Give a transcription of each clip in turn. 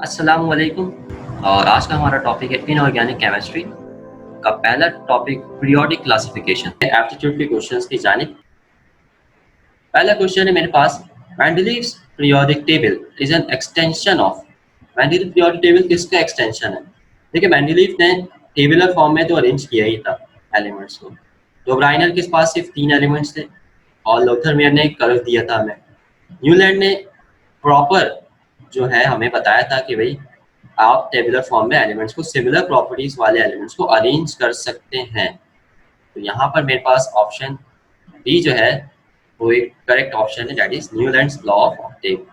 अस्सलाम वालेकुम। और आज का हमारा टॉपिक है इनऑर्गेनिक केमिस्ट्री का पहला टॉपिक पीरियोडिक क्लासिफिकेशन एप्टीट्यूड के क्वेश्चंस की जानिब। पहला क्वेश्चन है मेरे पास, Mendeleev's periodic table is an extension of. Mendeleev periodic table किसका एक्सटेंशन है? देखिए, मेंडलीव ने टेबुलर फॉर्म में तो अरेंज किया ही था एलिमेंट्स को। तो ब्राइनर के पास सिर्फ 3 एलिमेंट्स थे और लोथरमेयर ने कर्व दिया था हमें। न्यूलैंड ने प्रॉपर जो है हमें बताया था कि भाई आप टेबुलर फॉर्म में एलिमेंट्स को सिमिलर प्रॉपर्टीज वाले एलिमेंट्स को अरेंज कर सकते हैं। तो यहाँ पर मेरे पास ऑप्शन बी जो है वो एक करेक्ट ऑप्शन है, that is Newlands law of octave.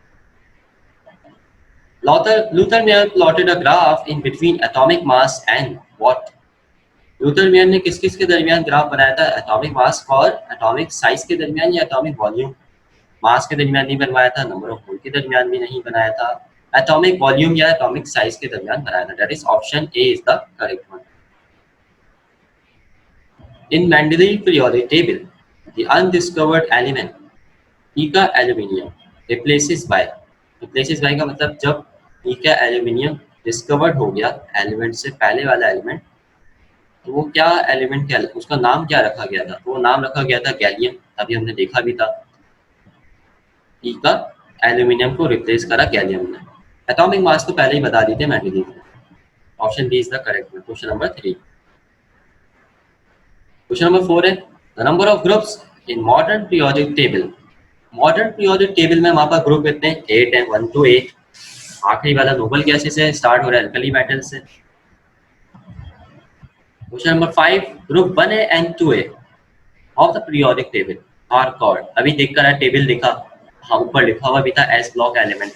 Lothar Meyer plotted a graph in between atomic mass and what. Lothar Meyer ने किस किस के दरमियान ग्राफ बनाया था? एटॉमिक मास और एटॉमिक साइज के दरमियान या एटॉमिक वॉल्यूम। मास के दरमियान नहीं बनवाया था, नंबर ऑफ मोल के दरमियान भी नहीं बनाया था, एटॉमिक वॉल्यूम या एटॉमिक साइज के दरमियान बनाया था। That is option A is the correct one. In Mendeleev periodic table, the undiscovered element इका एल्यूमिनियम replaces by का मतलब जब इका एल्यूमिनियम डिस्कवर्ड हो गया एलिमेंट से पहले वाला एलिमेंट, तो वो क्या एलिमेंट, क्या उसका नाम क्या रखा गया था? तो वो नाम रखा गया था गैलियम। अभी हमने देखा भी था, ई का एल्यूमिनियम को रिप्लेस करा गैलियम ने। एटॉमिक मास तो पहले ही बता दी थी मेंडलीव ने। Option B is the correct one. Question number 3। Question number 4 है, the number of groups in modern periodic table. Modern periodic table में हमारे पास ग्रुप कितने हैं? 8 है, 1 to 8। आखिरी वाला नोबल गैसेस से स्टार्ट हो रहा है, अल्कली मेटल से। Question number 5, group 1A and 2A of the periodic table are called. अभी देखकर है टेबल लिखा, हाँ ऊपर लिखा हुआ भी था एस ब्लॉक एलिमेंट।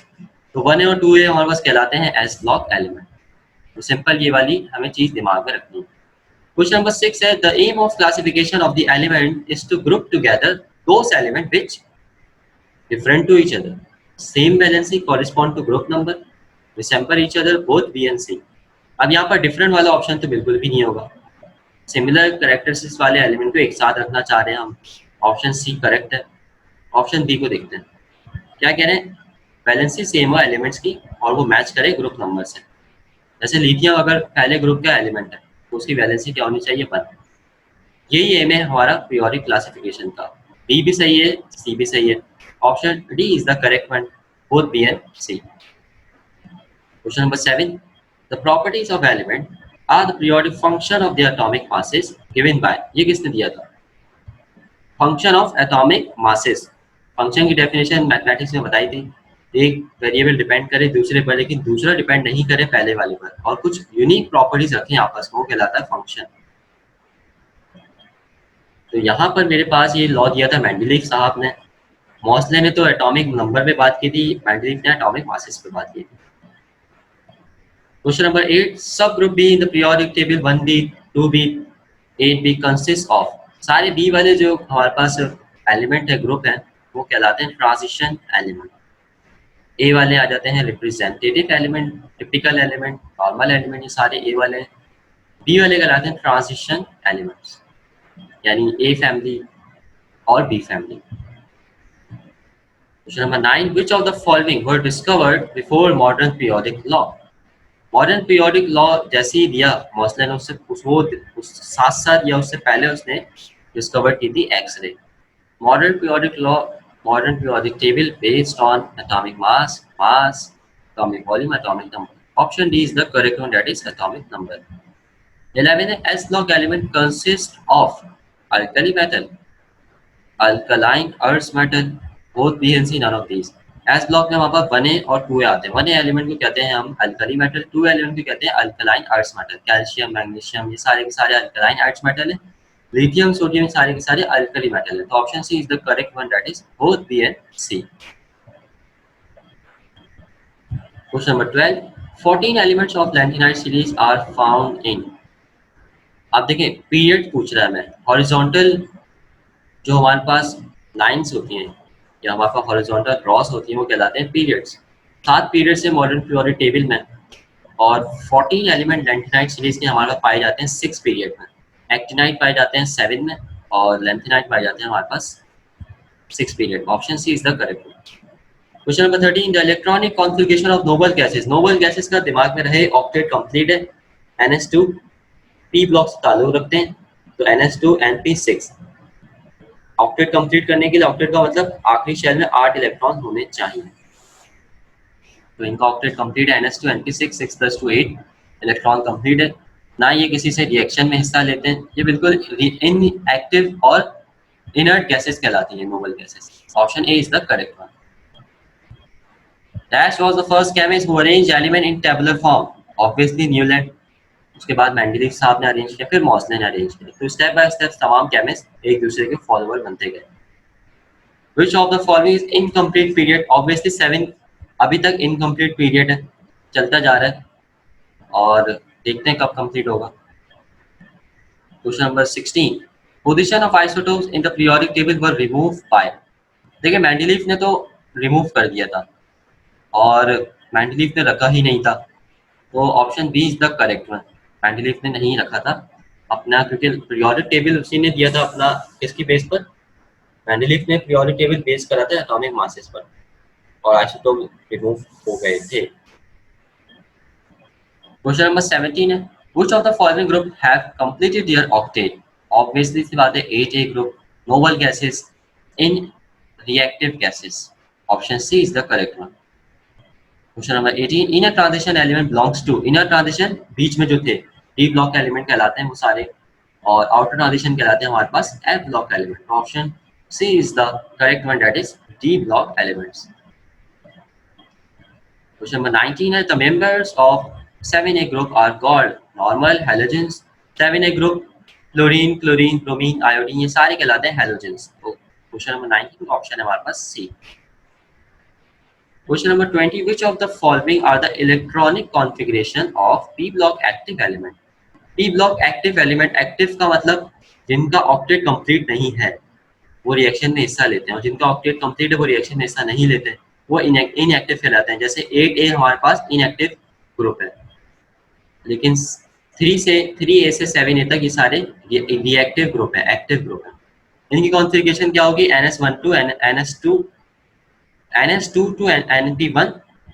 तो 1A और 2A हमारे पास कहलाते हैं एस ब्लॉक एलिमेंट। तो सिंपल ये वाली हमें चीज दिमाग में रखनी है। क्वेश्चन नंबर 6 है, the aim of classification of the element is to group together those element which different to each other, same valency correspond to group number, resemble each other both B and C। अब यहाँ पर different वाला option तो बिल्कुल भी नहीं होगा। Similar characteristics वाले एलिमेंट को एक साथ रखना चाह रहे हैं हम। ऑप्शन सी करेक्ट है। ऑप्शन बी को देखते हैं, क्या कह रहे हैं? वैलेंसी सेम हो एलिमेंट्स की और वो मैच करे ग्रुप नंबर से। जैसे लिथियम अगर पहले ग्रुप का एलिमेंट है तो उसकी वैलेंसी क्या होनी चाहिए? 1। यही एम है हमारा पीरियोडिक क्लासिफिकेशन का। बी भी सही है, सी भी सही है। Option D is the correct one, both B and C. Question number 7, the properties of element are the periodic function of the atomic masses given by. ये किसने दिया था? Function of atomic masses. Function की definition mathematics में बताई थी, एक variable depend करे दूसरे पर लेकिन दूसरा डिपेंड नहीं करे पहले वाले पर, और कुछ यूनिक प्रॉपर्टीज रखें आपस में, वो कहलाता है फंक्शन। तो यहाँ पर मेरे पास ये लॉ दिया था मेंडलीव साहब ने। मॉसले ने तो एटॉमिक नंबर पे बात की थी, मेंडलीव ने एटॉमिक मासेस पे बात की थी। क्वेश्चन नंबर 8, सब group be in the periodic table 1B 2B 8B consist of. सारे बी वाले जो हमारे पास एलिमेंट है, ग्रुप है, वो कहलाते हैं ट्रांजिशन एलिमेंट। ए वाले आ जाते हैं representative element, typical element, normal element, ये सारे ए वाले हैं। बी वाले कहलाते हैं ट्रांजिशन एलिमेंट्स, यानी ए फैमिली और B family. Question number 9, which of the following were discovered before modern periodic law? Modern periodic law जैसे ही दिया मॉसले ने, उस साथ साथ या उससे पहले उसने डिस्कवर की थी X ray. Modern periodic law, modern periodic table based on atomic mass, atomic volume, atomic number. Option D is the correct one, that is atomic number. 11 है, S block element consist of alkali metal, alkaline earth metal, both B and C, none of these। S block में हमारे पास 1A और 2A आते हैं। 1A element को कहते हैं हम अल्कली मेटल, 2A एलिमेंट को कहते हैं alkaline earth metal. Calcium, magnesium, ये सारे के सारे अल्कलाइन अर्थ मेटल है। लिथियम, सोडियम, सारे के सारे अल्कली मेटल है। तो option C is the correct one, that is both B and C। Question number 12, 14 elements of lanthanide series are found in. आप देखें पीरियड पूछ रहा है मैं। हॉरिजॉन्टल जो हमारे पास लाइंस होती हैं या हमारे पास हॉरिजॉन्टल क्रॉस होती हैं, वो कहलाते हैं पीरियड्स। 7 पीरियड्स है मॉडर्न पीरियोडिक टेबल में, और 14 एलिमेंट लैंथेनाइड सीरीज के हमारे पास पाए जाते हैं 6 पीरियड में। एक्टिनाइड पाए जाते हैं 7 में और लैंथेनाइड पाए जाते हैं हमारे पास 6 period. Option C is the correct one. Question number 13, the electronic configuration of noble gases. Noble gases का दिमाग में रहे ऑक्टेट कंप्लीट है, NH2 p ब्लॉक्स ताल्लुक रखते हैं, तो NH2 NP6। ऑक्टेट कंप्लीट करने के लिए, ऑक्टेट का मतलब आखिरी शेल में 8 इलेक्ट्रॉन होने चाहिए, तो इनका ऑक्टेट कंप्लीट है, NH2 NP6, 6 + 2 8 इलेक्ट्रॉन कंप्लीट है। ना ये किसी से रिएक्शन में हिस्सा लेते हैं, ये बिल्कुल इनएक्टिव और इनर्ट गैसेस कहलाती हैं noble gases. Option A is the correct one. Dash was the first chemist who arranged element in tabular form. Obviously Newland, उसके बाद मेंडलीव साहब ने अरेंज किया, फिर मॉसले ने अरेंज किया। तो स्टेप बाय स्टेप तमाम केमिस्ट एक दूसरे के फॉलोअर बनते गए। Which of the following is incomplete period? Obviously 7 अभी तक इनकम्प्लीट पीरियड है, चलता जा रहा है और देखते हैं कब कंप्लीट होगा। Question number 16, position of isotopes in the periodic table were remove by. देखिए मेंडलीव ने तो रिमूव कर दिया था और मेंडलीव ने रखा ही नहीं था, तो option B is the correct one. Mendeleev ने नहीं रखा था अपना, क्योंकि पीरियोडिक टेबल उसी ने दिया था अपना, किसकी बेस पर? मेंडलीव ने पीरियोडिक टेबल बेस करा था एटॉमिक मासेस पर, और आइसोटोप रिमूव हो गए थे। क्वेश्चन नंबर 17 है, which of the following group have completed their octet? Obviously C बात है 8A group, noble gases in reactive gases. Option C is the correct one. Question number 18, inner transition element belongs to. Inner transition बीच में जो थे D block element कहलाते हैं वो सारे, और आउटर ट्रांजिशन कहलाते हैं हमारे पास F block element. Option C is the correct one, that is D block elements. Question number 19 है, the members of 7A group are called normal halogens. 7A group fluorine, chlorine, bromine, iodine, ये सारे कहलाते हैं halogens. तो question number 19 का option है हमारे पास C. Question number 20, which of the following are the electronic configuration of p block active element? p block active element, active का मतलब जिनका ऑक्टेट कंप्लीट नहीं है वो रिएक्शन में हिस्सा लेते हैं, और जिनका ऑक्टेट कंप्लीट है वो रिएक्शन में हिस्सा नहीं लेते हैं, वो इनएक्टिव कहलाते हैं। जैसे 8A हमारे पास इनएक्टिव ग्रुप है, लेकिन 3A से 7A तक ये सारे रिएक्टिव ग्रुप है, एक्टिव ग्रुप है। इनकी कॉन्फ़िगरेशन क्या होगी? NS2 to NP1,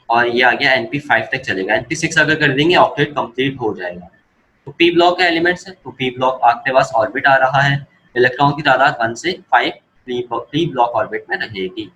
और ये आ गया NP5 तक चलेगा। NP6 अगर कर देंगे ऑक्टेट कंप्लीट हो जाएगा। तो p ब्लॉक का एलिमेंट्स है, तो p ब्लॉक आपके पास ऑर्बिट आ रहा है, इलेक्ट्रॉन की तादाद 1 से 5 p ब्लॉक ऑर्बिट में रहेगी।